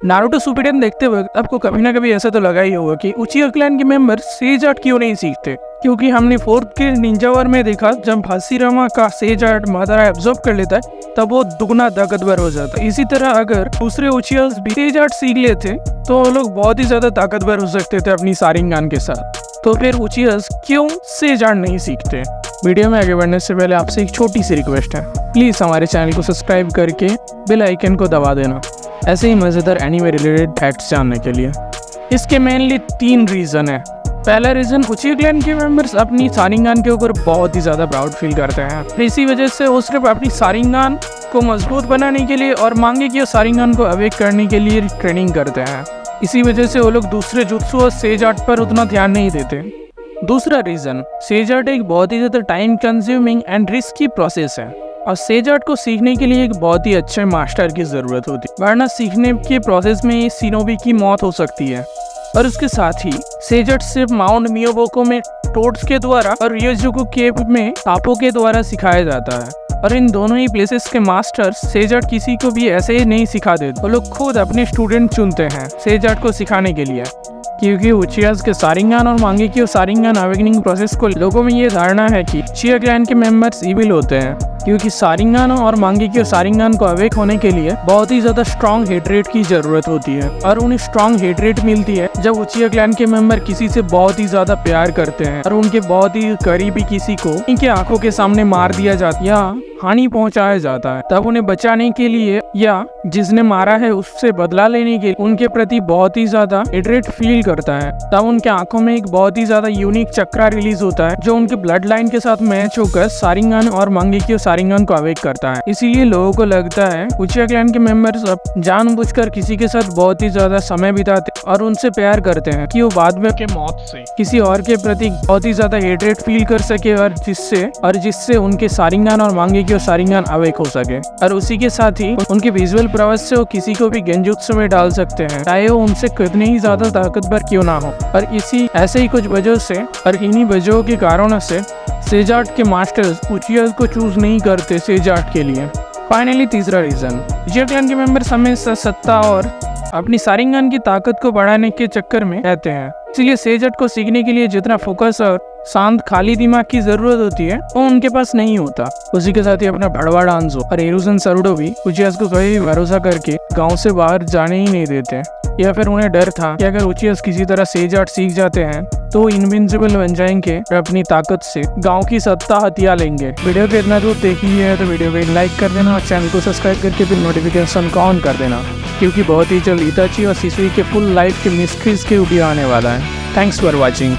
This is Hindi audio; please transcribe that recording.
नारुतो सुपीरियन देखते वक्त आपको कभी ना कभी ऐसा तो लगा ही होगा कि उचिहा क्लैन के मेंबर सेज आर्ट क्यों नहीं सीखते, क्योंकि हमने फोर्थ के निंजा वार में देखा जब हाशिरामा का सेज आर्ट मादारा एब्जॉर्ब कर लेता है तब वो दुगना ताकतवर हो जाता है। इसी तरह अगर दूसरे उचिहास भी सेज आर्ट सीख लेते तो वो लोग बहुत ही ज्यादा ताकतवर हो सकते थे अपनी शारिंगान के साथ। तो फिर उचिहास क्यों सेज आर्ट नहीं सीखते? वीडियो में आगे बढ़ने से पहले आपसे एक छोटी सी रिक्वेस्ट है, प्लीज हमारे चैनल को सब्सक्राइब करके बेल आइकन को दबा देना ऐसे ही मजेदार एनीमे रिलेटेड फैक्ट्स जानने के लिए। इसके मेनली 3 रीजन है। पहला रीजन, उचिहा क्लैन के मेंबर्स अपनी शारिंगान के ऊपर बहुत ही ज्यादा प्राउड फील करते हैं। इसी वजह से वो सिर्फ अपनी शारिंगान को मजबूत बनाने के लिए और मांगे की शारिंगान को अवेक करने के लिए ट्रेनिंग करते हैं। इसी वजह से वो लोग दूसरे जुत्सु और सेज आर्ट पर उतना ध्यान नहीं देते। दूसरा रीजन, सेज आर्ट एक बहुत ही ज्यादा time consuming and risky process है और सेज आर्ट को सीखने के लिए एक बहुत ही अच्छे मास्टर की जरूरत होती है, वरना सीखने के प्रोसेस में शिनोबी की मौत हो सकती है। और उसके साथ ही सेज आर्ट सिर्फ माउंट मियोबोको में टोड्स के द्वारा और रियोजुकु केव में सापों के द्वारा सिखाया जाता है। और इन दोनों ही प्लेसेस के मास्टर्स सेज आर्ट किसी को भी ऐसे ही नहीं सिखा देते, वो लोग खुद अपने स्टूडेंट चुनते हैं सेज आर्ट को सिखाने के लिए, क्योंकि उचिहास के शारिंगान और मांगेक्यू शारिंगान अवेकनिंग प्रोसेस को लोगों में ये धारणा है कि उचिहा क्लैन के मेंबर्स इविल होते हैं, क्योंकि शारिंगान और मांगेक्यू शारिंगान को अवेक होने के लिए बहुत ही ज्यादा स्ट्रॉन्ग हेटरेट की जरूरत होती है। और उन्हें स्ट्रॉन्ग हेटरेट मिलती है जब उचिहा क्लैन के मेंबर किसी से बहुत ही ज्यादा प्यार करते हैं और उनके बहुत ही करीबी किसी को इनके आंखों के सामने मार दिया जाता है या हानि पहुंचाया जाता है, तब उन्हें बचाने के लिए या जिसने मारा है उससे बदला लेने के लिए उनके प्रति बहुत ही ज्यादा हेटरेट फील करता है। तब उनके आंखों में एक बहुत ही ज्यादा यूनिक चक्रा रिलीज होता है जो उनके ब्लड लाइन के साथ मैच होकर शारिंगान और मांगेक्यू शारिंगान को अवेक करता है। इसीलिए लोगों को लगता है उचिहा क्लैन के मेंबर्स अब जानबूझकर किसी के साथ बहुत ही ज्यादा समय बिताते और उनसे प्यार करते हैं कि वो बाद में के मौत से किसी और के प्रति बहुत ही ज्यादा हेटरेट फील कर सके और जिससे उनके शारिंगान और मांगेक्यू शारिंगान अवेक हो सके। और उसी के साथ ही उनके विजुअल प्रवास से वो किसी को भी गेंजुत्सु में डाल सकते हैं, चाहे वो उनसे कितनी ही ज्यादा ताकतवर क्यों ना हो। और ऐसे ही कुछ वजहों से और इन्हीं वजहों के कारणों से सेज आर्ट के मास्टर्स उचिहा को चूज नहीं करते सेज आर्ट के लिए। फाइनली तीसरा रीजन, उचिहा क्लैन के मेंबर्स हमेशा सत्ता और अपनी शारिंगान की ताकत को बढ़ाने के चक्कर में रहते हैं, इसलिए सेज आर्ट को सीखने के लिए जितना फोकस और शांत खाली दिमाग की जरूरत होती है वो उनके पास नहीं होता। उसी के साथ ही अपना भड़वा डांसो और एरुजन सरुडो भी उचिहास को कभी भरोसा करके गांव से बाहर जाने ही नहीं देते, या फिर उन्हें डर था कि अगर उचिहास किसी तरह सेज आर्ट सीख जाते हैं तो इनविंसिबल बन जाएंगे और अपनी ताकत से गांव की सत्ता हथिया लेंगे। वीडियो को इतना दूर देखी है तो वीडियो को लाइक कर देना और चैनल को सब्सक्राइब करके फिर नोटिफिकेशन को ऑन कर देना, क्योंकि बहुत ही जल्द इताची और सिसुई के फुल लाइफ के मिस्ट्रीज के वीडियो आने वाला है। Thanks for watching.